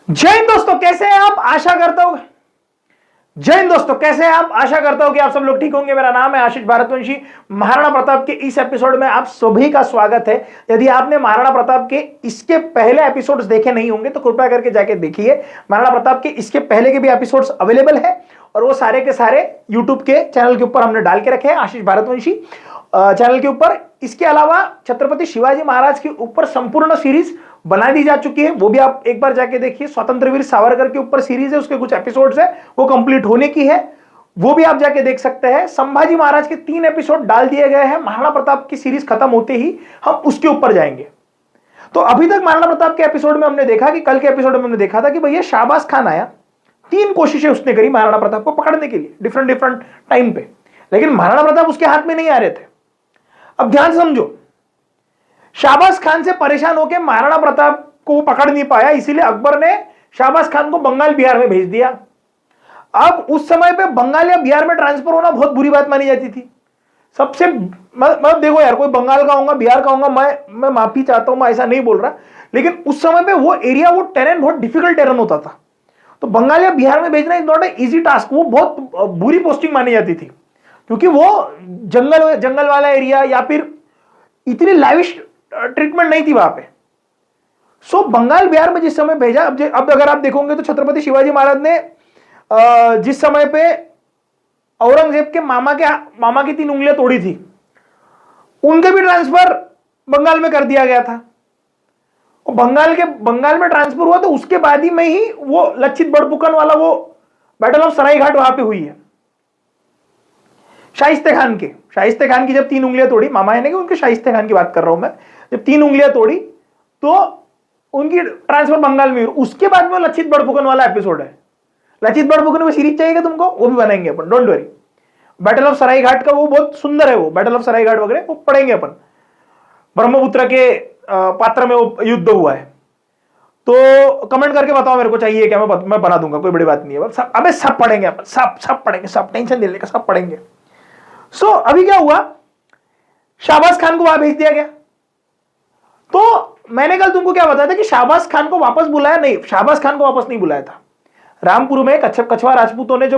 जय हिंद दोस्तों, कैसे हैं आप? आशा करता हूं जय हिंद दोस्तों, कैसे हैं आप? आशा करता हूं कि आप सब लोग ठीक होंगे। मेरा नाम है आशीष भारतवंशी। महाराणा प्रताप के इस एपिसोड में आप सभी का स्वागत है। यदि आपने महाराणा प्रताप के इसके पहले एपिसोड्स देखे नहीं होंगे तो कृपया करके जाके देखिए। महाराणा प्रताप के इसके पहले के भी एपिसोड्स अवेलेबल है और वो सारे के सारे यूट्यूब के चैनल के ऊपर हमने डाल के रखे हैं, आशीष भारतवंशी चैनल के ऊपर। इसके अलावा छत्रपति शिवाजी महाराज के ऊपर संपूर्ण सीरीज बना दी जा चुकी है, वो भी आप एक बार जाके देखिए। स्वतंत्रवीर सावरकर के ऊपर सीरीज है, उसके कुछ एपिसोड्स है, वो कंप्लीट होने की है, वो भी आप जाके देख सकते हैं। संभाजी महाराज के 3 एपिसोड डाल दिए गए हैं। महाराणा प्रताप की सीरीज खत्म होते ही हम उसके ऊपर जाएंगे। तो अभी तक महाराणा प्रताप के एपिसोड में हमने देखा कि कल के एपिसोड में हमने देखा था कि भैया शाहबाज खान आया, 3 कोशिशें उसने करी महाराणा प्रताप को पकड़ने के लिए डिफरेंट टाइम पे, लेकिन महाराणा प्रताप उसके हाथ में नहीं आ रहे थे। अब ध्यान समझो, शाहबाज खान से परेशान होकर महाराणा प्रताप को पकड़ नहीं पाया, इसीलिए अकबर ने शाहबाज खान को बंगाल बिहार में भेज दिया। अब उस समय पे बंगाल या बिहार में ट्रांसफर होना बहुत बुरी बात मानी जाती थी। सबसे मतलब देखो यार, कोई बंगाल का होगा, बिहार का होगा, मैं माफी चाहता हूं, मैं ऐसा नहीं बोल रहा, लेकिन उस समय पे वो एरिया, वो टेरेन बहुत डिफिकल्ट टेरेन होता था। तो बंगाल या बिहार में भेजना is not a easy task. वो बहुत बुरी पोस्टिंग मानी जाती थी क्योंकि वो जंगल वाला एरिया या फिर इतनी लाविश ट्रीटमेंट नहीं थी वहां पे। सो बंगाल बिहार में जिस समय भेजा, अब अगर आप देखोगे तो छत्रपति शिवाजी महाराज ने जिस समय पे औरंगजेब के मामा की 3 उंगलियां तोड़ी थी, उनके भी ट्रांसफर बंगाल में कर दिया गया था। और बंगाल में ट्रांसफर हुआ तो उसके बाद ही में ही वो लच्छित बड़पुकन वाला वो बैटल ऑफ सरायघाट वहां पे हुई है। शाइस्ते खान की जब 3 उंगलियां तोड़ी, मामा है ना कि उनके शाइस्ते खान की बात कर रहा हूं मैं, जब 3 उंगलियां तोड़ी तो उनकी ट्रांसफर बंगाल में हुई। उसके बाद में लच्छित बड़फुकन वाला एपिसोड है। लच्छित बड़फुकन में सीरीज चाहिए तुमको, वो भी बनाएंगे अपन, don't worry. Battle of Saraighat का वो बहुत सुंदर है, वो बैटल ऑफ सरायघाट वगैरह वो पढ़ेंगे अपन। ब्रह्मपुत्र के पात्र में वो युद्ध हुआ है। तो कमेंट करके बताओ मेरे को चाहिए क्या, मैं बना दूंगा, कोई बड़ी बात नहीं है। अबे सब पढ़ेंगे अपन, सब पढ़ेंगे, सब टेंशन नहीं लेगा, सब पढ़ेंगे। सो अभी क्या हुआ, शाहबाज खान को वहां भेज दिया गया। तो मैंने कल तुमको क्या बताया था कि शाहबाज खान को वापस बुलाया नहीं, शाहबाज खान को वापस नहीं बुलाया था। रामपुर में कछवा राजपूतों ने जो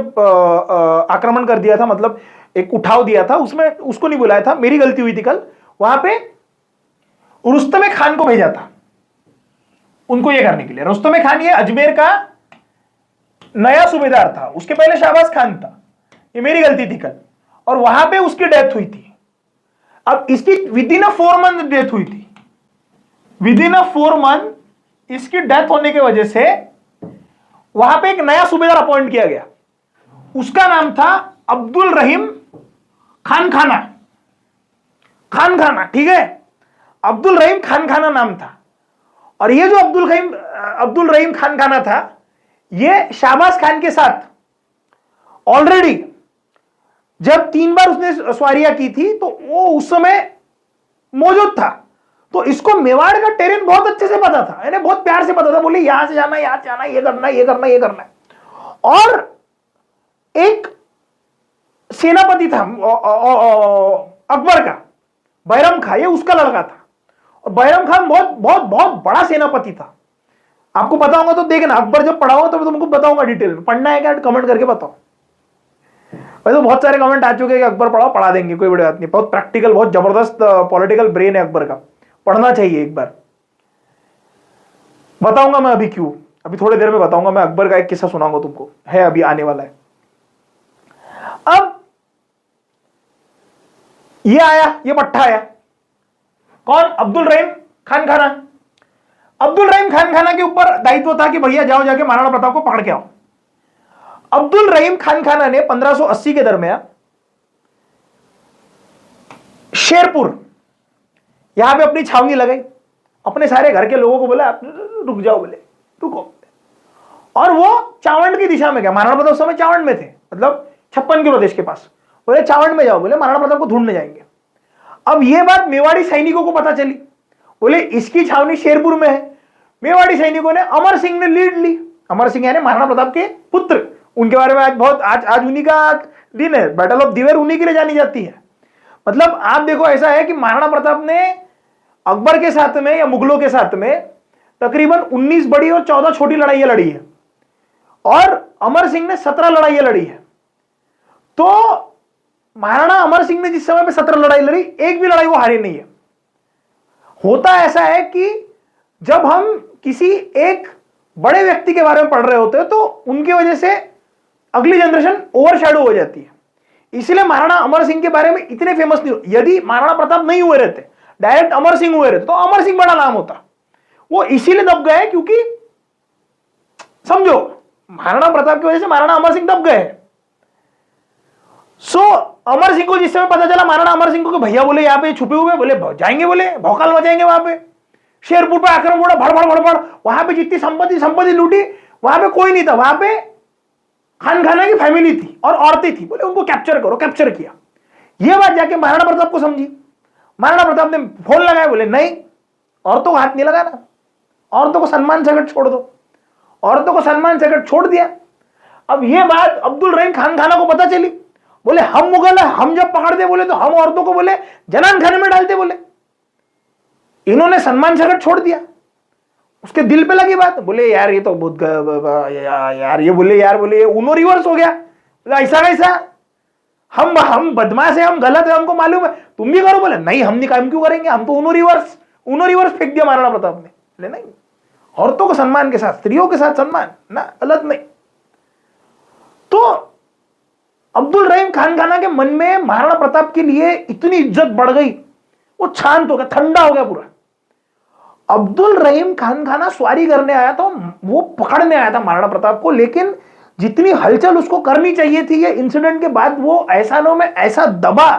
आक्रमण कर दिया था, मतलब एक उठाव दिया था, उसमें उसको नहीं बुलाया था, मेरी गलती हुई थी कल। वहां पे रुस्तम खान को भेजा था उनको ये करने के लिए। रुस्तम खान ये अजमेर का नया सूबेदार था, उसके पहले शाहबाज खान था, ये मेरी गलती थी कल। और वहां पे उसकी डेथ हुई थी। अब इसकी विदिन 4 मंथ डेथ हुई थी। विदिन 4 मंथ इसकी डेथ होने की वजह से वहां पे एक नया सूबेदार अपॉइंट किया गया। उसका नाम था अब्दुल रहीम खान खाना, ठीक है, अब्दुल रहीम खान खाना नाम था। और ये जो अब्दुल रहीम खान खाना था, ये शाहबाज खान के साथ ऑलरेडी जब 3 बार उसने सवारियां की थी तो वो उस समय मौजूद था। तो इसको मेवाड़ का टेरेन बहुत अच्छे से पता था, यानी बहुत प्यार से पता था। बोले यहां से जाना, यहां से जाना, ये करना, ये करना, ये करना है। और एक सेनापति था अकबर का, बैरम खां, ये उसका लड़का था। और बैरम खान बहुत बहुत बहुत बड़ा सेनापति था। आपको पता होगा तो देखना, अकबर जब पढ़ाऊंगा तो मैं तुमको बताऊंगा डिटेल में। पढ़ना है क्या, कमेंट करके बताओ। वैसे तो बहुत सारे कमेंट आ चुके हैं कि अकबर पढ़ाओ, पढ़ा देंगे, कोई बड़ी बात नहीं। बहुत प्रैक्टिकल, बहुत जबरदस्त पॉलिटिकल ब्रेन है अकबर का, पढ़ना चाहिए एक बार। बताऊंगा मैं अभी क्यों, अभी थोड़ी देर में बताऊंगा मैं। अकबर का एक किस्सा सुनाऊंगा तुमको, है अभी आने वाला है। अब ये आया, ये पट्टा आया, कौन? अब्दुल रहीम खान खाना। अब्दुल रहीम खान खाना के ऊपर दायित्व था कि भैया जाओ, जाके महाराणा प्रताप को पकड़ के आओ। अब्दुल रहीम खान खाना ने 1580 के दरमियान शेरपुर यहां पे अपनी छावनी लगाई। अपने सारे घर के लोगों को बोला रुक जाओ, बोले रुको। और वो चावंड की दिशा में गया। महाराणा प्रताप उस समय चावंड में थे, मतलब 56 के प्रदेश के पास। बोले चावंड में जाओ, बोले महाराणा प्रताप को ढूंढने जाएंगे। अब ये बात मेवाड़ी सैनिकों को पता चली, बोले इसकी छावनी शेरपुर में है। मेवाड़ी सैनिकों ने, अमर सिंह ने लीड ली। अमर सिंह यानी महाराणा प्रताप के पुत्र, उनके बारे में आज उन्हीं का दिन है। बैटल ऑफ दिवेर उन्हीं के लिए जानी जाती है। मतलब आप देखो, ऐसा है कि महाराणा प्रताप ने अकबर के साथ में या मुगलों के साथ में तकरीबन 19 बड़ी और 14 छोटी लड़ाइयां लड़ी है, और अमर सिंह ने 17 लड़ाइयां लड़ी है। तो महाराणा अमर सिंह ने जिस समय पे 17 लड़ाई लड़ी, एक भी लड़ाई वो हारे नहीं है। होता ऐसा है कि जब हम किसी एक बड़े व्यक्ति के बारे में पढ़ रहे होते हैं तो उनकी वजह से अगली जनरेशन ओवरशैडो हो जाती है। इसलिए महाराणा अमर सिंह के बारे में इतने फेमस नहीं। यदि महाराणा प्रताप नहीं हुए रहते, डायरेक्ट अमर सिंह हुए रहते, तो अमर सिंह बड़ा नाम होता। वो इसीलिए दब गए क्योंकि समझो महाराणा प्रताप की वजह से महाराणा अमर सिंह दब गए। अमर सिंह को जिस समय पता चला, महाराणा अमर सिंह को भैया बोले यहाँ पे छुपे हुए, बोले जाएंगे, बोले भौकाल मचाएंगे वहां पे, शेरपुर पे आक्रमण हुआ, भड़बड़ भड़बड़, वहां पे जितनी संपत्ति लूटी, वहां पे कोई नहीं था, वहां पे खान खाना की फैमिली थी और औरतें थी, बोले उनको कैप्चर करो। कैप्चर किया। यह बात जाके महाराणा प्रताप को समझी। महाराणा प्रताप ने फोन लगाया, बोले नहीं, औरतों को हाथ नहीं लगाना, औरतों को सम्मान से छोड़ दो। औरतों को सम्मान से छोड़ दिया। अब यह बात अब्दुल रहीम खान खाना को पता चली, बोले हम मुगल है, हम जब पकड़ते बोले तो हम औरतों को बोले जनान खाने में डालते, बोले इन्होंने सम्मान से छोड़ दिया। उसके दिल पे लगी बात, बोले यार ये तो बहुत यार ये बोले यार बोले उनो रिवर्स हो गया। बोले ऐसा कैसा, हम बदमाश है, हम गलत है, हमको मालूम है, तुम भी करो। बोले नहीं, हम नहीं, काम क्यों करेंगे, हम तो उनो रिवर्स फेंक दिया महाराणा प्रताप ने। बोले नहीं, औरतों को सम्मान के साथ, स्त्रियों के साथ सम्मान ना, गलत नहीं। तो अब्दुल रहीम खान खाना के मन में महाराणा प्रताप के लिए इतनी इज्जत बढ़ गई, वो शांत हो गया, ठंडा हो गया पूरा। अब्दुल रहीम खान खाना स्वारी करने आया था, वो पकड़ने आया था महाराणा प्रताप को, लेकिन जितनी हलचल उसको करनी चाहिए थी ये इंसिडेंट के बाद, वो एहसानों में ऐसा दबा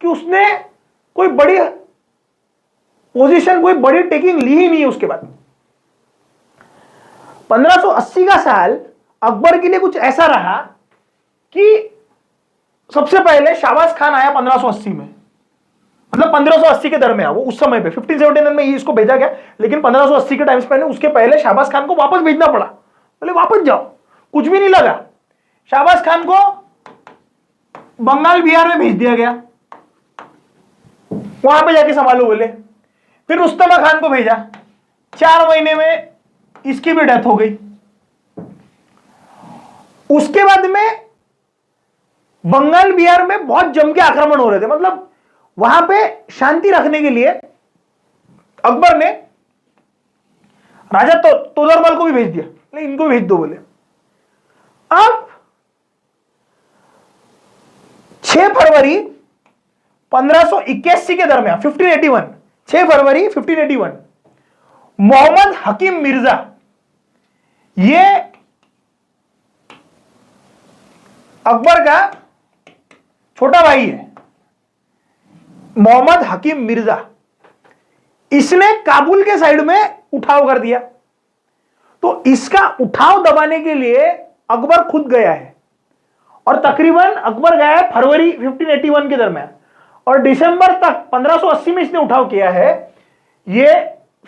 कि उसने कोई बड़ी पोजीशन, कोई बड़ी टेकिंग ली ही नहीं है। उसके बाद 1580 का साल अकबर के लिए कुछ ऐसा रहा कि सबसे पहले शाहबाज खान आया 1580 में, मतलब 1580 के दरमियान, वो उस समय पे 1579 में इसको भेजा गया, लेकिन 1580 के टाइम से पहले, उसके पहले शाहबाज खान को वापस भेजना पड़ा। बोले वापस जाओ, कुछ भी नहीं लगा। शाहबाज खान को बंगाल बिहार में भेज दिया गया, वहां पे जाके संभालो बोले। फिर रुस्तमा खान को भेजा, 4 महीने में इसकी भी डेथ हो गई। उसके बाद में बंगाल बिहार में बहुत जम के आक्रमण हो रहे थे, मतलब वहां पे शांति रखने के लिए अकबर ने राजा तोदरमल को भी भेज दिया, लेकिन इनको भेज दो बोले। अब 6 फरवरी 1581 के दरमियान, 1581, 6 फरवरी 1581, मोहम्मद हकीम मिर्जा, ये अकबर का छोटा भाई है, मोहम्मद हकीम मिर्जा, इसने काबुल के साइड में उठाव कर दिया। तो इसका उठाव दबाने के लिए अकबर खुद गया है, और तकरीबन अकबर गया है फरवरी 1581 के दरमियान, और दिसंबर तक 1580 में इसने उठाव किया है। ये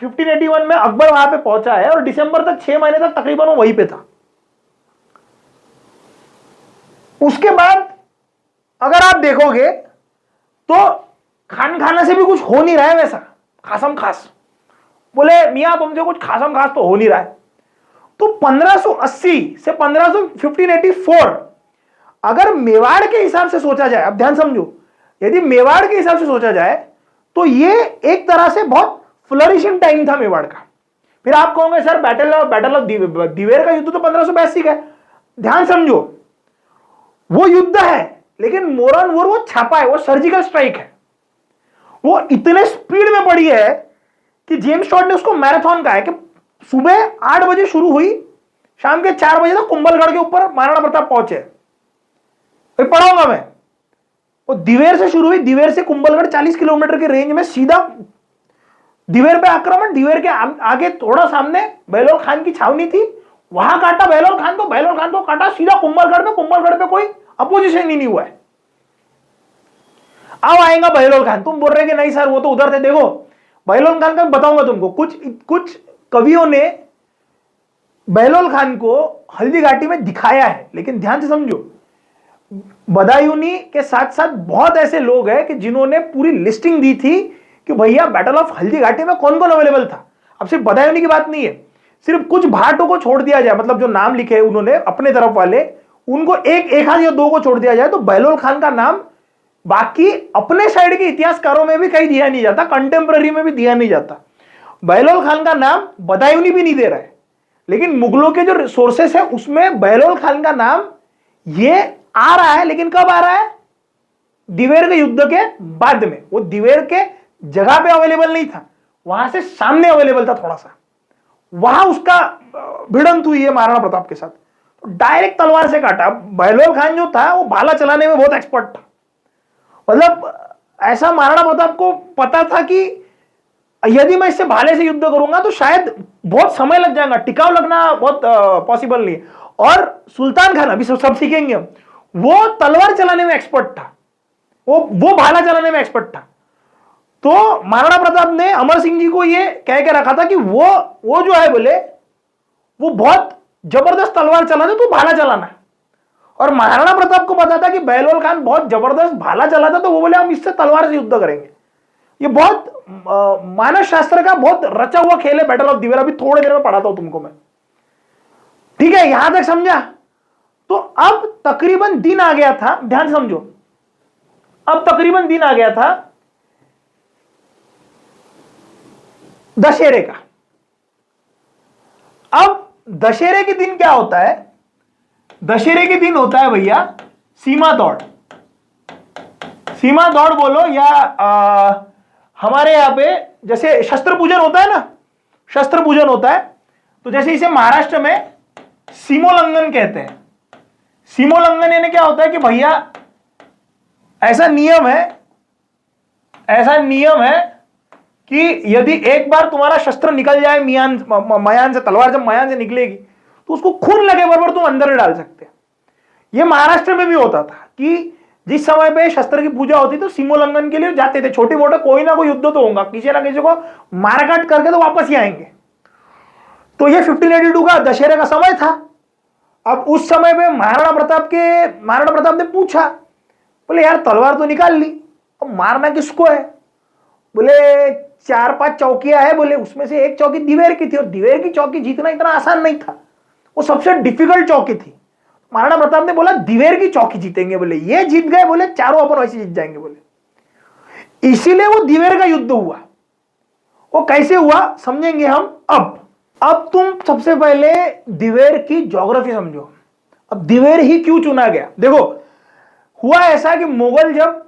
1581 में अकबर वहां पे पहुंचा है, और दिसंबर तक 6 महीने तक तकरीबन वो वहीं पे था। उसके बाद अगर आप देखोगे तो खान खाना से भी कुछ हो नहीं रहा है वैसा खासम खास। बोले मियां तुमसे कुछ खासम खास तो हो नहीं रहा है। तो 1580 से 1584 अगर मेवाड़ के हिसाब से सोचा जाए, अब ध्यान समझो, यदि मेवाड़ के हिसाब से सोचा जाए तो ये एक तरह से बहुत फ्लरिशिंग टाइम था मेवाड़ का। फिर आप कहोगे सर बैटल ऑफ दिवेर का युद्ध तो 1582 का है। ध्यान समझो, वो युद्ध है, लेकिन मोरन वो छापा है, वो सर्जिकल स्ट्राइक है। वो इतने स्पीड में पड़ी है कि जेम्स टॉड ने उसको मैराथन कहा है कि सुबह 8 बजे शुरू हुई, शाम के 4 बजे तक कुंभलगढ़ के ऊपर महाराणा प्रताप पहुंचे। भाई पढ़ाऊंगा मैं। वो दिवेर से शुरू हुई, दिवेर से कुंभलगढ़ 40 किलोमीटर के रेंज में सीधा दिवेर पे आक्रमण। दिवेर के आगे थोड़ा सामने बहलोल खान की छावनी थी, वहां काटा बहलोल खान को काटा सीधा कुंभलगढ़ में। कुंभलगढ़ पे कोई अपोजिशन ही नहीं हुआ है। अब आएगा बहलोल खान। तुम बोल रहे कि नहीं सर वो तो उधर थे। देखो बहलोल खान का बताऊंगा तुमको। कुछ कवियों ने बहलोल खान को हल्दी घाटी में दिखाया है, लेकिन ध्यान से समझो, बदायूनी के साथ साथ बहुत ऐसे लोग हैं कि जिन्होंने पूरी लिस्टिंग दी थी कि भैया बैटल ऑफ हल्दी घाटी में कौन कौन अवेलेबल था। अब सिर्फ बदायूनी की बात नहीं है, सिर्फ कुछ भाटों को छोड़ दिया जाए, मतलब जो नाम लिखे उन्होंने अपने तरफ वाले, उनको एक आध या दो को छोड़ दिया जाए तो बहलोल खान का नाम बाकी अपने साइड के इतिहासकारों में भी कहीं दिया नहीं जाता, कंटेम्प्ररी में भी दिया नहीं जाता। बहलोल खान का नाम बदायूनी भी नहीं दे रहा है, लेकिन मुगलों के जो सोर्सेस है उसमें बहलोल खान का नाम ये आ रहा है। लेकिन कब आ रहा है? दिवेर के युद्ध के बाद में। वो दिवेर के जगह पे अवेलेबल नहीं था, वहां से सामने अवेलेबल था थोड़ा सा, वहां उसका भिड़ंत हुई है महाराणा प्रताप के साथ, तो डायरेक्ट तलवार से काटा। बहलोल खान जो था वो भाला चलाने में बहुत एक्सपर्ट था, मतलब ऐसा महाराणा प्रताप को पता था कि यदि मैं इससे भाले से युद्ध करूंगा तो शायद बहुत समय लग जाएगा, टिकाव लगना बहुत पॉसिबल नहीं। और सुल्तान खान, अभी सब सीखेंगे हम, वो तलवार चलाने में एक्सपर्ट था, वो भाला चलाने में एक्सपर्ट था। तो महाराणा प्रताप ने अमर सिंह जी को ये कह के रखा था कि वो जो है बोले वो बहुत जबरदस्त तलवार चलाते, तो भाला चलाना। और महाराणा प्रताप को पता था कि बहलोल खान बहुत जबरदस्त भाला चलाता, तो वो बोले हम इससे तलवार से युद्ध करेंगे। ये बहुत मानस शास्त्र का बहुत रचा हुआ खेल है बैटल ऑफ दिवेर। अभी थोड़ी देर में पढ़ाता हूं तुमको मैं, ठीक है? यहां तक समझा? तो अब तकरीबन दिन आ गया था, ध्यान समझो, अब तकरीबन दिन आ गया था दशहरे का। अब दशहरे के दिन क्या होता है? दशहरे के दिन होता है भैया सीमा दौड़। सीमा दौड़ बोलो या हमारे यहां पे जैसे शस्त्र पूजन होता है ना, शस्त्र पूजन होता है, तो जैसे इसे महाराष्ट्र में सीमोल्लंघन कहते हैं। सीमोल्लंघन यानी क्या होता है कि भैया ऐसा नियम है कि यदि एक बार तुम्हारा शस्त्र निकल जाए मयान से, तलवार जब मयान से निकलेगी तो उसको खून लगे बराबर तुम अंदर नहीं डाल सकते। ये महाराष्ट्र में भी होता था कि जिस समय पे शस्त्र की पूजा होती तो सीमोल्लंघन के लिए जाते थे, छोटे मोटे कोई ना कोई युद्ध तो होगा, किसी ना किसी को मारकाट करके तो वापस ही आएंगे। तो ये 1582 का दशहरे का समय था। अब उस समय पे महाराणा प्रताप ने पूछा, बोले यार तलवार तो निकाल ली, अब मारना किसको है? बोले 4-5 चौकियां है, बोले उसमें से एक चौकी दिवेर की थी, और दिवेर की चौकी जीतना इतना आसान नहीं था, वो सबसे डिफिकल्ट चौकी थी। महाराणा प्रताप ने बोला दिवेर की चौकी जीतेंगे, बोले ये जीत गए, बोले चारों अपन वैसे जीत जाएंगे, बोले। इसीलिए वो दिवेर का युद्ध हुआ। वो कैसे हुआ समझेंगे हम अब तुम सबसे पहले दिवेर की ज्योग्राफी समझो। अब दिवेर ही क्यों चुना गया? देखो, हुआ ऐसा कि मुगल जब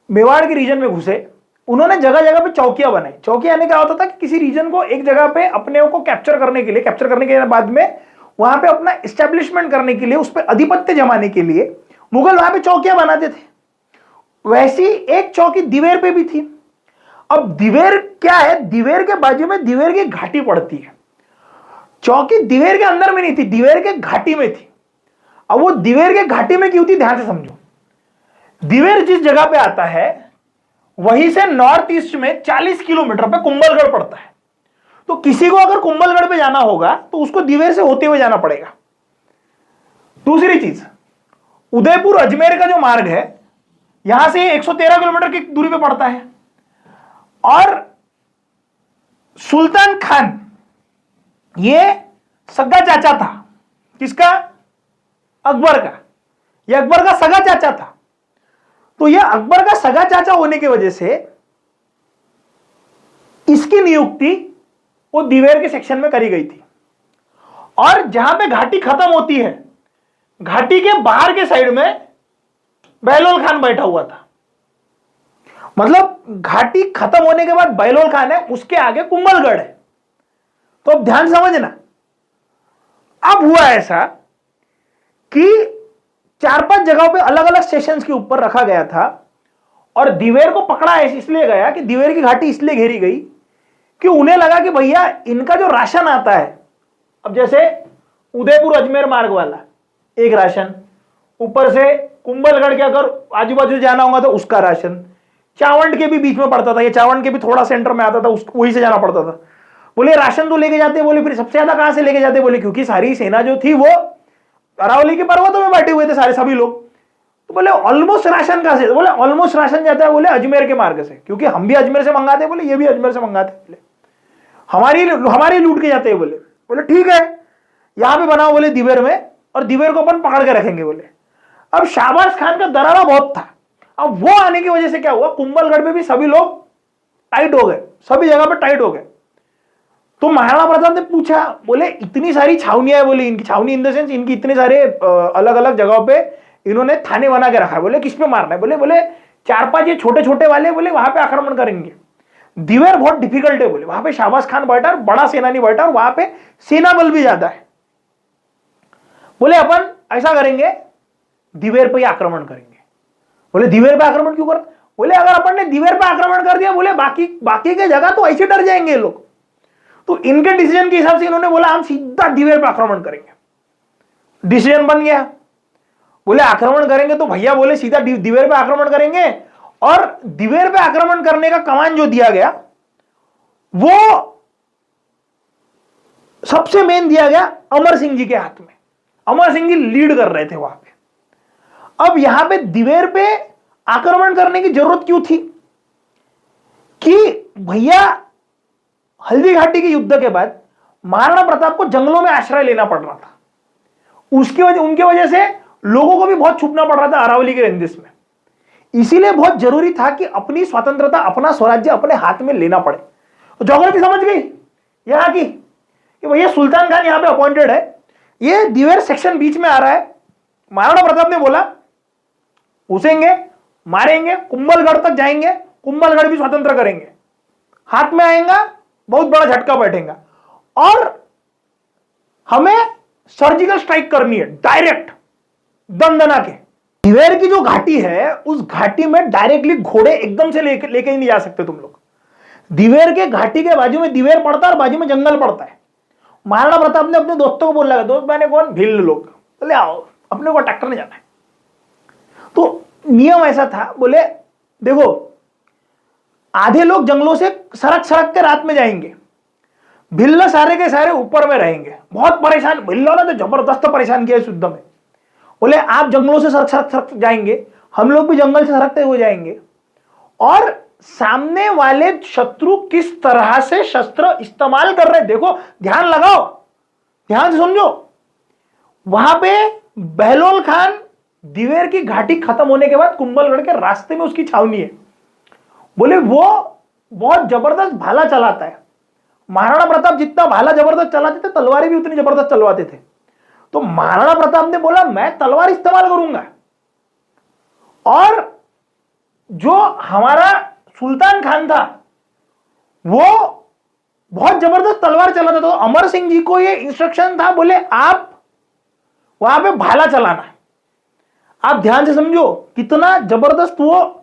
मेवाड़ के रीजन में घुसे, उन्होंने जगह जगह पे चौकियां बनाई। चौकियां यानी क्या होता था कि किसी रीजन को एक जगह पे अपने को कैप्चर करने के बाद में वहां पे अपना एस्टेब्लिशमेंट करने के लिए, उस पर आधिपत्य जमाने के लिए मुगल वहां पे चौकियां बनाते थे। वैसी एक चौकी दिवेर पे भी थी। अब दिवेर क्या है? दिवेर के बाजू में दिवेर की घाटी पड़ती है। चौकी दिवेर के अंदर में नहीं थी, दिवेर के घाटी में थी। अब वो दिवेर के घाटी में क्यों थी, ध्यान से समझो। दिवेर जिस जगह पे आता है वहीं से नॉर्थ ईस्ट में 40 किलोमीटर पे कुंभलगढ़ पड़ता है। तो किसी को अगर कुंभलगढ़ पे जाना होगा तो उसको दिवेर से होते हुए जाना पड़ेगा। दूसरी चीज, उदयपुर अजमेर का जो मार्ग है यहां से 113 किलोमीटर की दूरी पे पड़ता है। और सुल्तान खान ये सगा चाचा था, किसका? अकबर का। यह अकबर का सगा चाचा था। तो यह अकबर का सगा चाचा होने की वजह से इसकी नियुक्ति वो दिवेर के सेक्शन में करी गई थी। और जहां पे घाटी खत्म होती है, घाटी के बाहर के साइड में बहलोल खान बैठा हुआ था। मतलब घाटी खत्म होने के बाद बहलोल खान है, उसके आगे कुंभलगढ़ है। तो अब ध्यान समझना, अब हुआ ऐसा कि 4-5 जगहों पे अलग अलग स्टेशंस के ऊपर रखा गया था। और दिवेर को पकड़ा इसलिए गया कि दिवेर की घाटी इसलिए घेरी गई कि उन्हें लगा कि भैया इनका जो राशन आता है, अब जैसे उदयपुर अजमेर मार्ग वाला एक राशन, ऊपर से कुंभलगढ़ के अगर आजू बाजू जाना होगा तो उसका राशन, चावंड के भी बीच में पड़ता था, ये चावंड के भी थोड़ा सेंटर में आता था, वहीं से जाना पड़ता था। बोले राशन तो लेके जाते, बोले फिर सबसे ज्यादा कहां से लेके जाते? बोले क्योंकि सारी सेना जो थी वो अरावली के पर्वतों में बैठे हुए थे सारे सभी लोग, बोले ऑलमोस्ट राशन कहां से, बोले ऑलमोस्ट राशन जाता है बोले अजमेर के मार्ग से, क्योंकि हम भी अजमेर से मंगाते, बोले ये भी अजमेर से मंगाते, बोले हमारी लूट के जाते हैं, बोले बोले ठीक है यहां पे बनाओ बोले दिवेर में, और दिवेर को अपन पकड़ के रखेंगे बोले। अब शाहबाज खान का दरारा बहुत था, अब वो आने की वजह से क्या हुआ, कुंभलगढ़ में भी सभी लोग टाइट हो गए, सभी जगह पर टाइट हो गए। तो महाराणा प्रताप ने पूछा, बोले इतनी सारी छावनियां है, बोले इनकी छावनी इन द सेंस इनकी इतने सारे अलग अलग जगहों पे इन्होंने थाने बना के रखा है, बोले किस पे मारना है, बोले 4-5 ये छोटे छोटे वाले बोले वहां पे आक्रमण करेंगे। दिवेर बहुत डिफिकल्ट है बोले, वहां पे शाहबाज खान बैठा, बड़ा सेनानी बैठा, और वहां पे सेना बल भी ज्यादा है, बोले अपन ऐसा करेंगे दिवेर पे आक्रमण करेंगे। बोले दिवेर पे आक्रमण क्यों कर, बोले अगर अपन ने दिवेर पे आक्रमण कर दिया बोले बाकी के जगह तो ऐसे डर जाएंगे लोग, तो इनके डिसीजन के हिसाब से इन्होंने बोला हम सीधा दिवेर पे आक्रमण करेंगे। डिसीजन बन गया, बोले आक्रमण करेंगे तो भैया बोले सीधा दिवेर पे आक्रमण करेंगे, और दिवेर पे आक्रमण करने का कमान जो दिया गया वो सबसे मेन दिया गया अमर सिंह जी के हाथ में। अमर सिंह जी लीड कर रहे थे वहां पे। अब यहां पे दिवेर पे आक्रमण करने की जरूरत क्यों थी कि भैया हल्दी घाटी के युद्ध के बाद महाराणा प्रताप को जंगलों में आश्रय लेना पड़ रहा था, उनके वजह से लोगों को भी बहुत छुपना पड़ रहा था अरावली के रेंजेस में, इसीलिए बहुत जरूरी था कि अपनी स्वतंत्रता अपना स्वराज्य अपने हाथ में लेना पड़े। तो ज्योग्राफी समझ गई यहां की कि भैया सुल्तान खान यहां पे अपॉइंटेड है, ये दिवेर सेक्शन बीच में आ रहा है। महाराणा प्रताप ने बोला घुसेंगे, मारेंगे, कुंभलगढ़ तक जाएंगे, कुंभलगढ़ भी स्वतंत्र करेंगे, हाथ में आएगा बहुत बड़ा झटका बैठेगा, और हमें सर्जिकल स्ट्राइक करनी है डायरेक्ट दंदना के। दिवेर की जो घाटी है उस घाटी में डायरेक्टली घोड़े एकदम से लेके ही नहीं जा सकते तुम लोग। दिवेर के घाटी के बाजू में दिवेर पड़ता है और बाजू में जंगल पड़ता है। महाराणा प्रताप ने अपने दोस्तों को बोला, दोस्त मैंने कौन, भिल्ल लोग, बोले आओ अपने को अटैक करने जाना है। तो नियम ऐसा था, बोले देखो आधे लोग जंगलों से सरक सरक के रात में जाएंगे, भिल्ल सारे के सारे ऊपर में रहेंगे। बहुत परेशान भिल्लों ने तो जबरदस्त परेशान किया इस युद्ध में। बोले आप जंगलों से सरक सरक सरक जाएंगे, हम लोग भी जंगल से सरकते हुए जाएंगे, और सामने वाले शत्रु किस तरह से शस्त्र इस्तेमाल कर रहे हैं देखो, ध्यान लगाओ, ध्यान से समझो। वहां पे बहलोल खान दिवेर की घाटी खत्म होने के बाद कुंभलगढ़ के रास्ते में उसकी छावनी है। बोले वो बहुत जबरदस्त भाला चलाता है। महाराणा प्रताप जितना भाला जबरदस्त चलाते थे, तलवारें भी उतनी जबरदस्त चलवाते थे। तो महाराणा प्रताप ने बोला मैं तलवार इस्तेमाल करूंगा, और जो हमारा सुल्तान खान था वो बहुत जबरदस्त तलवार चलाता था। तो अमर सिंह जी को ये इंस्ट्रक्शन था, बोले आप वहां पे भाला चलाना। आप ध्यान से समझो कितना जबरदस्त, वो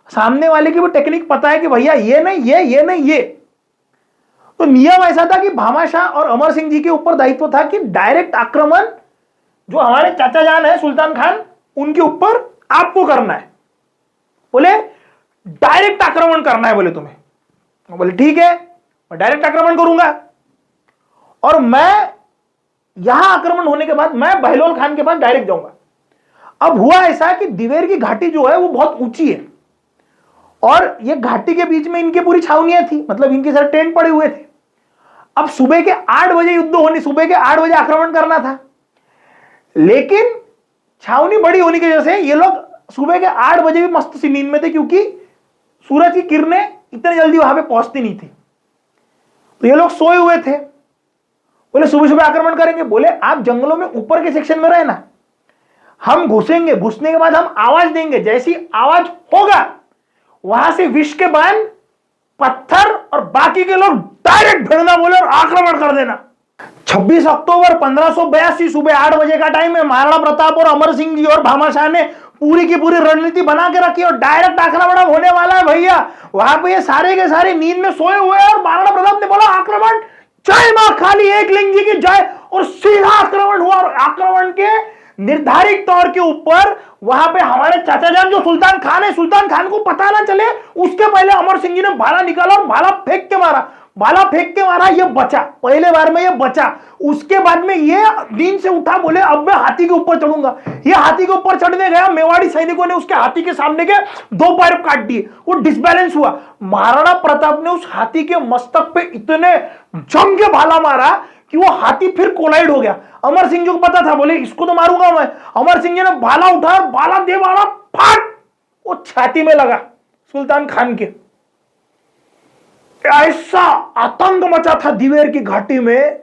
सामने वाले की वो टेक्निक पता है कि भैया ये नहीं ये नहीं ये। तो नियम ऐसा था कि भामाशाह और अमर सिंह जी के ऊपर दायित्व था कि डायरेक्ट आक्रमण जो हमारे चाचा जान है सुल्तान खान उनके ऊपर आपको करना है। बोले डायरेक्ट आक्रमण करना है बोले तुम्हें। बोले ठीक है मैं डायरेक्ट आक्रमण करूंगा, और मैं यहां आक्रमण होने के बाद मैं बहलोल खान के पास डायरेक्ट जाऊंगा। अब हुआ ऐसा कि दिवेर की घाटी जो है वो बहुत ऊंची है, और ये घाटी के बीच में इनकी पूरी छावनियां थी, मतलब इनके सारे टेंट पड़े हुए थे। अब सुबह के 8 बजे युद्ध होने, सुबह के 8 बजे आक्रमण करना था, लेकिन छावनी बड़ी होने की वजह से ये लोग सुबह के 8 बजे भी मस्त सी नींद में थे, क्योंकि सूरज की किरणें इतनी जल्दी वहां पे पहुंचती नहीं थी। तो ये लोग सोए हुए थे। बोले सुबह सुबह आक्रमण करेंगे। बोले आप जंगलों में ऊपर के सेक्शन में रहे ना, हम घुसेंगे, घुसने के बाद हम आवाज देंगे, जैसी आवाज होगा वहां से विष के बाण, पत्थर और बाकी के लोग डायरेक्ट भिड़ना बोले और आक्रमण कर देना। 26 अक्टूबर 1582 सुबह 8 बजे का टाइम है। महाराणा प्रताप और अमर सिंह जी और भामाशाह ने पूरी की पूरी रणनीति बना के रखी और डायरेक्ट आक्रमण होने वाला है भैया। वहां पे ये सारे के सारे नींद में सोए हुए हैं, और महाराणा प्रताप ने बोला आक्रमण, जय मां खाली एक लिंग जी की जय, और सीधा आक्रमण हुआ। और आक्रमण के निर्धारित तौर के ऊपर वहां पे हमारे चाचा जान जो सुल्तान खान है, सुल्तान खान को पता ना चले उसके पहले अमर सिंह जी ने भाला निकाला और भाला फेंक के मारा। भाला फेंक के मारा, ये बचा, पहले बार में ये बचा। उसके बाद में ये नींद से उठा, बोले अब मैं हाथी के ऊपर चढ़ूंगा। ये हाथी के ऊपर चढ़ने गया, मेवाड़ी सैनिकों ने उसके हाथी के सामने के 2 पैर काट दिए, वो डिसबैलेंस हुआ। महाराणा प्रताप ने उस हाथी के मस्तक पे इतने जम के भाला मारा कि वो हाथी फिर कोलाइड हो गया। अमर सिंह जी को पता था, बोले इसको तो मारूंगा मैं। अमर सिंह जी ने भाला उठाया, भाला दे मारा, फाट, वो छाती में लगा सुल्तान खान के। ऐसा आतंक मचा था दिवेर की घाटी में,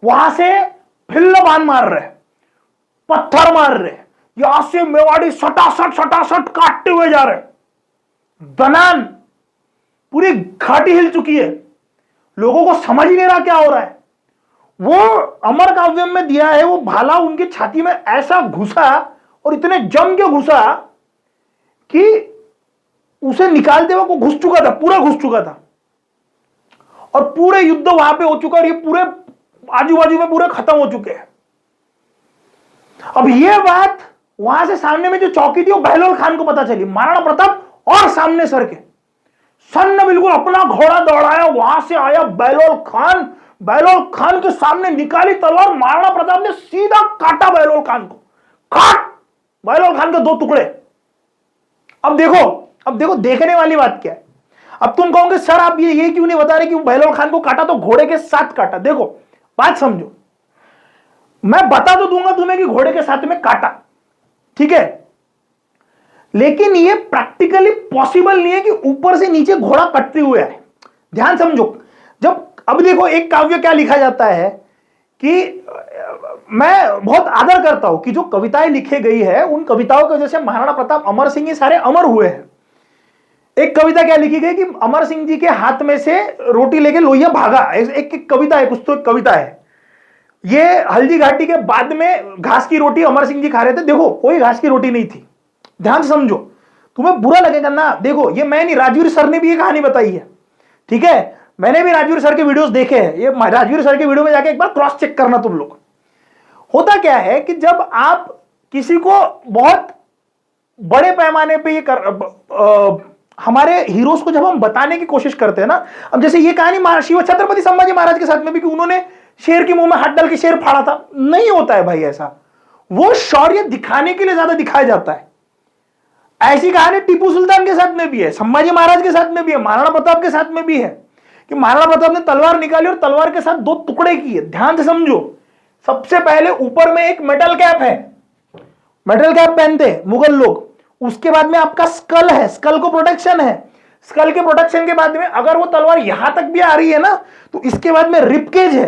वहां से फिल्ल बाण मार रहे, पत्थर मार रहे, यहां से मेवाड़ी सटासट काटते हुए जा रहे। दनान, पूरी घाटी हिल चुकी है, लोगों को समझ ही नहीं रहा क्या हो रहा है। वो अमर काव्य में दिया है, वो भाला उनकी छाती में ऐसा घुसा और इतने जम के घुसा कि उसे निकालते वक्त वो घुस चुका था, पूरा घुस चुका था, और पूरे युद्ध वहां पे हो चुका, और ये पूरे आजू बाजू में पूरे खत्म हो चुके हैं। अब ये बात वहां से सामने में जो चौकी थी वो बहलोल खान को पता चली। महाराणा प्रताप और सामने सर के सन्न बिल्कुल अपना घोड़ा दौड़ाया, वहां से आया बहलोल खान। बहलोल खान के सामने निकाली तलवार, महाराणा प्रताप ने सीधा काटा बहलोल खान को, काट बहलोल खान के 2 टुकड़े। अब देखो देखने वाली बात क्या है। अब तुम कहोगे सर आप ये क्यों नहीं बता रहे कि बहलोल खान को काटा तो घोड़े के साथ काटा। देखो बात समझो, मैं बता तो दूंगा तुम्हें कि घोड़े के साथ में काटा, ठीक है, लेकिन ये प्रैक्टिकली पॉसिबल नहीं है कि ऊपर से नीचे घोड़ा कटते हुए आए। ध्यान समझो, जब अब देखो एक काव्य क्या लिखा जाता है कि मैं बहुत आदर करता हूं कि जो कविताएं लिखी गई है उन कविताओं की वजह से महाराणा प्रताप, अमर सिंह, ये सारे अमर हुए हैं। एक कविता क्या लिखी गई कि अमर सिंह जी के हाथ में से रोटी लेके लोहिया भागा। एक कविता है, कुछ तो एक कविता है। ये हल्दी घाटी के बाद में घास की रोटी अमर सिंह जी खा रहे थे। देखो कोई घास की रोटी नहीं थी, ध्यान से समझो, तुम्हें बुरा लगेगा ना। देखो ये मैं नहीं, राजवीर सर ने भी ये कहानी बताई है, ठीक है, मैंने भी राजवीर सर के वीडियोस देखे हैं। ये राजवीर सर के वीडियो में जाके एक बार क्रॉस चेक करना तुम लोग। होता क्या है कि जब आप किसी को बहुत बड़े पैमाने पे हमारे हीरोज को जब हम बताने की कोशिश करते हैं ना, अब जैसे ये कहानी शिव छत्रपति संभाजी महाराज के साथ में भी कि उन्होंने शेर के मुंह में हाथ डाल के शेर फाड़ा था, नहीं होता है भाई ऐसा। वो शौर्य दिखाने के लिए ज्यादा दिखाया जाता है। ऐसी कहानी टीपू सुल्तान के साथ में भी है, संभाजी महाराज के साथ में भी है, महाराणा प्रताप के साथ में भी है कि महाराणा प्रताप ने तलवार निकाली और तलवार के साथ 2 टुकड़े किए। ध्यान से समझो, सबसे पहले ऊपर में एक मेटल कैप है, मेटल कैप पहनते हैं मुगल लोग। उसके बाद में आपका स्कल है, स्कल को प्रोटेक्शन है। स्कल के प्रोटेक्शन के बाद में अगर वो तलवार यहां तक भी आ रही है ना, तो इसके बाद में रिपकेज है,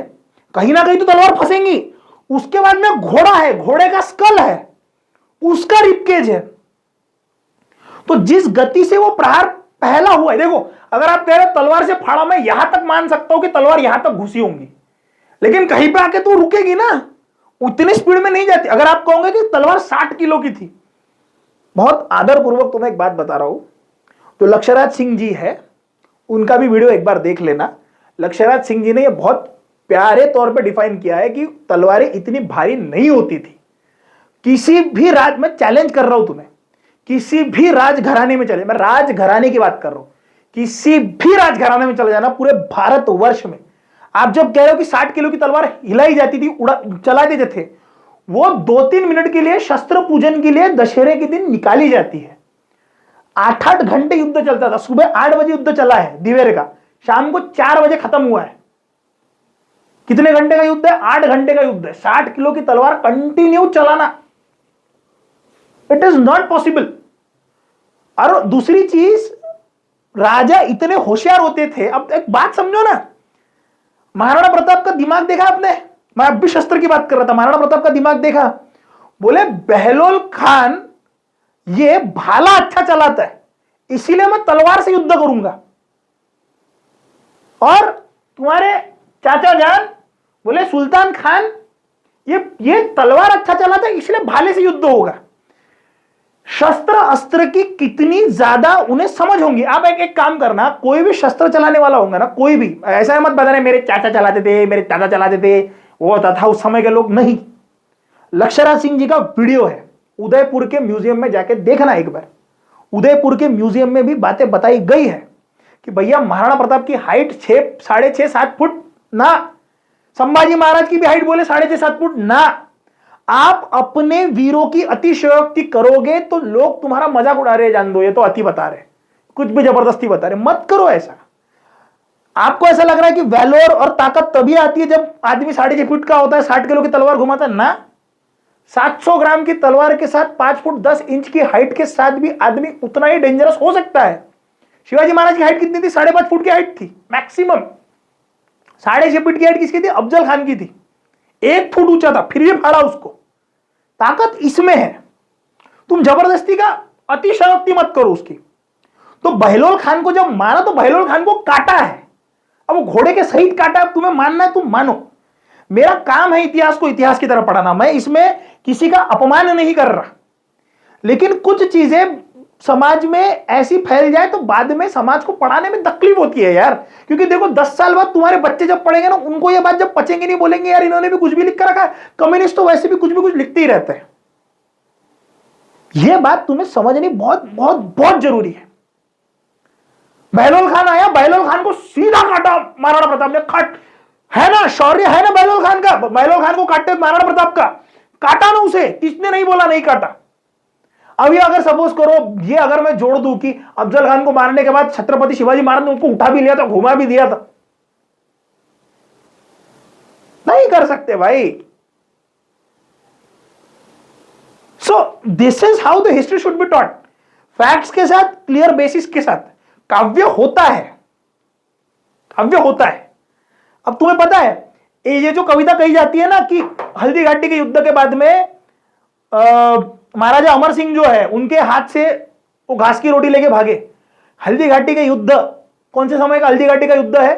कहीं ना कहीं तो तलवार फंसेंगी। उसके बाद में घोड़ा है, घोड़े का स्कल है, उसका रिपकेज है। तो जिस गति से वो प्रहार पहला हुआ है, देखो अगर आप कह रहे तलवार से फाड़ा, मैं यहां तक मान सकता हूं कि तलवार यहां तक घुसी होंगी, लेकिन कहीं पे आके तो रुकेगी ना, उतनी स्पीड में नहीं जाती। अगर आप कहोगे कि तलवार 60 किलो की थी, बहुत आदरपूर्वक तुम्हें एक बात बता रहा हूं, तो लक्ष्यराज सिंह जी है, उनका भी वीडियो एक बार देख लेना। लक्ष्यराज सिंह जी ने यह बहुत प्यारे तौर पे डिफाइन किया है कि तलवारें इतनी भारी नहीं होती थी। किसी भी राज में चैलेंज कर रहा हूं तुम्हें, किसी भी राजघराने में चले, मैं राजघराने की बात कर रहा हूं, किसी भी राजघराने में चले जाना पूरे भारतवर्ष में, आप जब कह रहे हो कि 60 किलो की तलवार हिलाई जाती थी, चला देते थे, वो 2-3 मिनट के लिए शस्त्र पूजन के लिए दशहरे के दिन निकाली जाती है। 8-8 घंटे युद्ध चलता था। सुबह 8 बजे युद्ध चला है दिवेर का, शाम को 4 बजे खत्म हुआ है। कितने घंटे का युद्ध है? 8 घंटे का युद्ध है। 60 किलो की तलवार कंटिन्यू चलाना, इट इज नॉट पॉसिबल। और दूसरी चीज, राजा इतने होशियार होते थे। अब एक बात समझो ना, महाराणा प्रताप का दिमाग देखा आपने? मैं अब भी शस्त्र की बात कर रहा था, महाराणा प्रताप का दिमाग देखा। बोले बहलोल खान ये भाला अच्छा चलाता है, इसीलिए मैं तलवार से युद्ध करूंगा। और तुम्हारे चाचा जान बोले सुल्तान खान ये तलवार अच्छा चलाता है, इसलिए भाले से युद्ध होगा। शस्त्र अस्त्र की कितनी ज्यादा उन्हें समझ होंगी। आप एक काम करना, कोई भी शस्त्र चलाने वाला होगा ना, कोई भी, ऐसा मत बताना मेरे चाचा चलाते थे, मेरे दादा चलाते थे, वो होता था उस समय के लोग, नहीं। लक्ष्यराज सिंह जी का वीडियो है, उदयपुर के म्यूजियम में जाके देखना एक बार। उदयपुर के म्यूजियम में भी बातें बताई गई है कि भैया महाराणा प्रताप की हाइट 6.5-7 फुट ना, संभाजी महाराज की भी हाइट बोले 6.5-7 फुट ना। आप अपने वीरों की अतिशयोक्ति करोगे तो लोग तुम्हारा मजाक उड़ा रहे, जान दो ये तो अति बता रहे, कुछ भी जबरदस्ती बता रहे, मत करो ऐसा। आपको ऐसा लग रहा है कि वैलोर और ताकत तभी आती है जब आदमी 6.5 फुट का होता है, 60 किलो की तलवार घुमाता है ना। 700 ग्राम की तलवार के साथ 5 फुट 10 इंच की हाइट के साथ भी आदमी उतना ही डेंजरस हो सकता है। शिवाजी महाराज की हाइट कितनी थी? 5.5 फुट की हाइट थी मैक्सिमम। 6.5 फुट की हाइट किसकी थी? अफजल खान की थी। 1 फुट ऊंचा था फिर भी फाड़ा उसको। ताकत इसमें है, तुम जबरदस्ती का अतिशयोक्ति मत करो उसकी। तो बहलोल खान को जब मारा तो बहलोल खान को काटा है, अब वो घोड़े के सहित काटा, अब तुम्हें मानना है तुम मानो। मेरा काम है इतिहास को इतिहास की तरह पढ़ाना, मैं इसमें किसी का अपमान नहीं कर रहा, लेकिन कुछ चीजें समाज में ऐसी फैल जाए तो बाद में समाज को पढ़ाने में तकलीफ होती है यार। क्योंकि देखो 10 साल बाद तुम्हारे बच्चे जब पढ़ेंगे ना, उनको ये बात जब पचेंगे नहीं, बोलेंगे यार इन्होंने भी कुछ भी लिख कर रखा है। कम्युनिस्ट तो वैसे भी कुछ लिखते ही रहते हैं। यह बात तुम्हें समझनी बहुत बहुत बहुत जरूरी है। बहलोल खान आया, बहलोल खान को सीधा काटा महाराणा प्रताप ने। काट है ना, शौर्य है ना बहलोल खान का। बहलोल खान को काटते महाराणा प्रताप का, काटा ना उसे, किसने नहीं बोला नहीं काटा। अब ये अगर सपोज करो, ये अगर मैं जोड़ दूं कि अफजल खान को मारने के बाद छत्रपति शिवाजी महाराज ने उनको उठा भी लिया था, घुमा भी दिया था, नहीं कर सकते भाई। So this is how the history should be taught, facts के साथ, क्लियर बेसिस के साथ। काव्य होता है, काव्य होता है। अब तुम्हें पता है ये जो कविता कही जाती है ना कि हल्दी घाटी के युद्ध के बाद में महाराजा अमर सिंह जो है उनके हाथ से वो घास की रोटी लेके भागे। हल्दी घाटी का युद्ध कौन से समय का हल्दी घाटी का युद्ध है?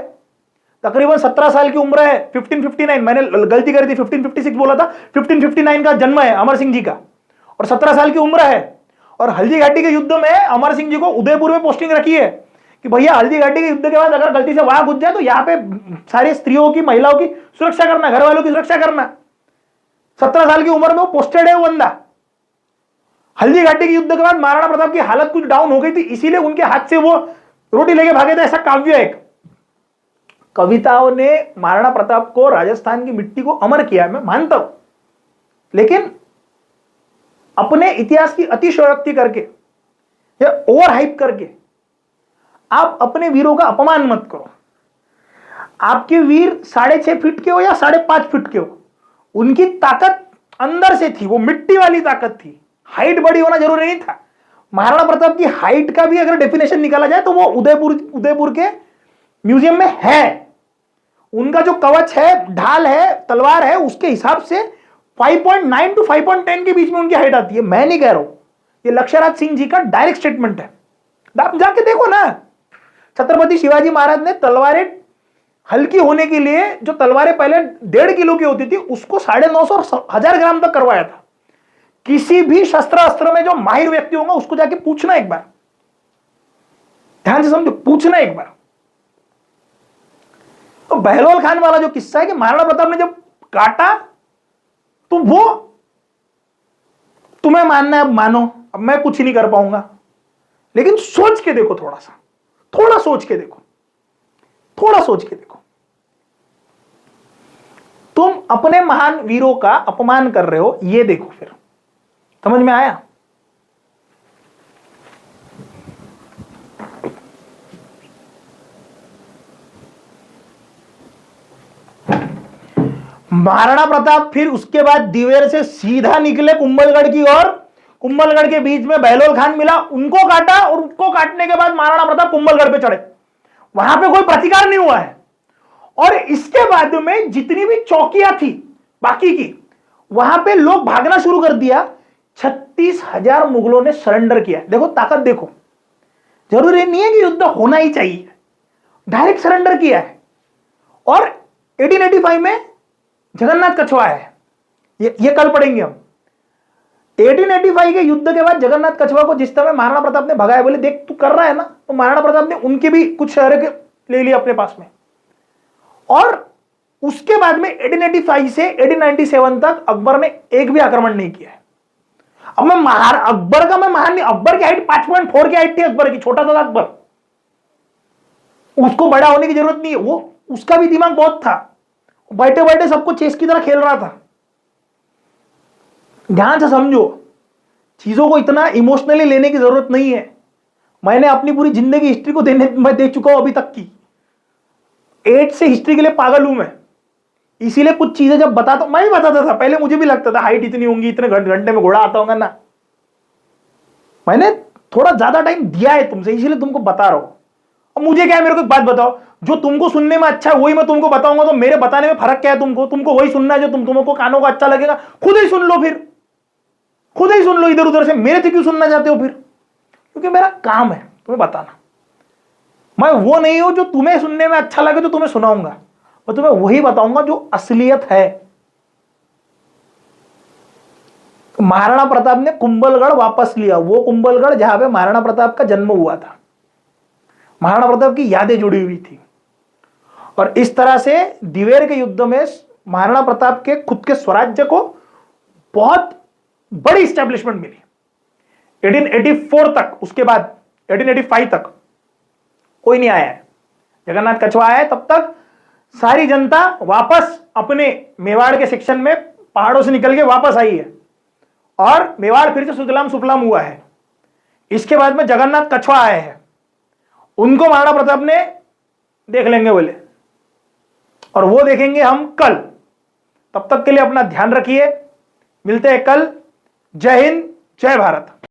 तकरीबन 17 साल की उम्र है, 1559, मैंने गलती करी थी, 1556 बोला था, 1559 का जन्म है अमर सिंह जी का, और 17 साल की उम्र है। और हल्दी घाटी के युद्ध में अमर सिंह जी को उदयपुर में पोस्टिंग रखी है कि भैया हल्दी घाटी के युद्ध के बाद अगर गलती से वहां घुस जाए तो यहाँ पे सारी स्त्रियों की, महिलाओं की सुरक्षा करना, घर वालों की सुरक्षा करना। 17 साल की उम्र में वो पोस्टेड है वो बंदा। हल्दी घाटी के युद्ध के बाद महाराणा प्रताप की हालत कुछ डाउन हो गई थी, इसीलिए उनके हाथ से वो रोटी लेके भागे थे, ऐसा काव्य है। कविताओं ने महाराणा प्रताप को, राजस्थान की मिट्टी को अमर किया, मैं मानता हूं, लेकिन अपने इतिहास की अतिशयोक्ति करके या ओवर हाइप करके आप अपने वीरों का अपमान मत करो। आपके वीर 6.5 फीट के हो या 5.5 फीट के हो, उनकी ताकत अंदर से थी, वो मिट्टी वाली ताकत थी। हाइट बड़ी होना जरूरी नहीं था। महाराणा प्रताप की हाइट का भी अगर डेफिनेशन निकाला जाए तो वो उदयपुर के म्यूजियम में है। उनका जो कवच है, ढाल है, तलवार है, उसके हिसाब से 5.9 to 5.10 के बीच में उनकी हाइट आती है। मैं नहीं कह रहा हूं, ये लक्ष्यराज सिंह जी का डायरेक्ट स्टेटमेंट है। आप जाके देखो ना, छत्रपति शिवाजी महाराज ने तलवारें हल्की होने के लिए, जो तलवारें पहले 1.5 किलो की होती थी, उसको 950 और 1000 ग्राम तक करवाया था। किसी भी शस्त्र अस्त्र में जो माहिर व्यक्ति होगा उसको जाके पूछना एक बार, ध्यान से समझो, पूछना एक बार। तो बहलोल खान वाला जो किस्सा है कि महाराणा प्रताप ने जब काटा तो वो तुम्हें मानना है, अब मानो, अब मैं कुछ नहीं कर पाऊंगा, लेकिन सोच के देखो, थोड़ा सोच के देखो, थोड़ा सोच के देखो। तुम अपने महान वीरों का अपमान कर रहे हो, ये देखो, फिर समझ में आया? महाराणा प्रताप फिर उसके बाद दिवेर से सीधा निकले कुंभलगढ़ की ओर। कुंभलगढ़ के बीच में बहलोल खान मिला, उनको काटा, और उनको काटने के बाद महाराणा प्रताप कुंभलगढ़ पे चढ़े। वहां पे कोई प्रतिकार नहीं हुआ है। और इसके बाद में जितनी भी चौकियां थी बाकी की, वहां पे लोग भागना शुरू कर दिया। 36,000 मुगलों ने सरेंडर किया। देखो ताकत, देखो, जरूरी नहीं है कि युद्ध होना ही चाहिए, डायरेक्ट सरेंडर किया है। और 1885 में जगन्नाथ कछवाहा है, ये कल पढ़ेंगे हम। 1885 के युद्ध के बाद जगन्नाथ कछवाहा को जिस समय महाराणा प्रताप ने भगाया, बोले देख तू कर रहा है ना, तो महाराणा प्रताप ने उनके भी कुछ शहर के ले लिए अपने पास में। और उसके बाद में 1885 से 1897 तक अकबर ने एक भी आक्रमण नहीं किया है। अब मैं अकबर का मैं महान नहीं, अकबर की हाइट 5.4 की हाइट थी अकबर की, छोटा था अकबर। उसको बड़ा होने की जरूरत नहीं है, वो उसका भी दिमाग बहुत था, बैठे बैठे सबको चेस की तरह खेल रहा था। ध्यान से समझो, चीजों को इतना इमोशनली लेने की जरूरत नहीं है। मैंने अपनी पूरी जिंदगी हिस्ट्री को मैं देख चुका हूं अभी तक की। 8 से हिस्ट्री के लिए पागल हूं मैं, इसीलिए कुछ चीजें जब बताता, मैं भी बताता था पहले, मुझे भी लगता था हाइट इतनी होंगी, इतने घंटे में घोड़ा आता होगा ना। मैंने थोड़ा ज्यादा टाइम दिया है तुमसे, इसीलिए तुमको बता रहा हूं। अब मुझे क्या है, मेरे को एक बात बताओ, जो तुमको सुनने में अच्छा है वही मैं तुमको बताऊंगा, तो मेरे बताने में फर्क क्या है? तुमको वही सुनना है जो तुमको कानों को अच्छा लगेगा। खुद ही सुन लो, फिर खुद ही सुन लो इधर उधर से, मेरे से क्यों सुनना चाहते हो फिर? क्योंकि मेरा काम है तुम्हें बताना। मैं वो नहीं हूं जो तुम्हें सुनने में अच्छा लगे तो तुम्हें सुनाऊंगा, मैं तुम्हें वही बताऊंगा जो असलियत है। महाराणा प्रताप ने कुंभलगढ़ वापस लिया, वो कुंभलगढ़ जहां पे महाराणा प्रताप का जन्म हुआ था, महाराणा प्रताप की यादें जुड़ी हुई थी। और इस तरह से दिवेर के युद्ध में महाराणा प्रताप के खुद के स्वराज्य को बहुत बड़ी स्टैब्लिशमेंट मिली 1884 तक। उसके बाद 1885 तक कोई नहीं आया है, जगन्नाथ कछुआ आया है, तब तक सारी जनता वापस अपने मेवाड़ के सेक्शन में पहाड़ों से निकल के वापस आई है और मेवाड़ फिर से सुजलाम सुफलाम हुआ है। इसके बाद में जगन्नाथ कछुआ आए हैं, उनको महाराणा प्रताप ने देख लेंगे बोले, और वो देखेंगे हम कल। तब तक के लिए अपना ध्यान रखिए, मिलते हैं कल। जय हिंद, जय भारत।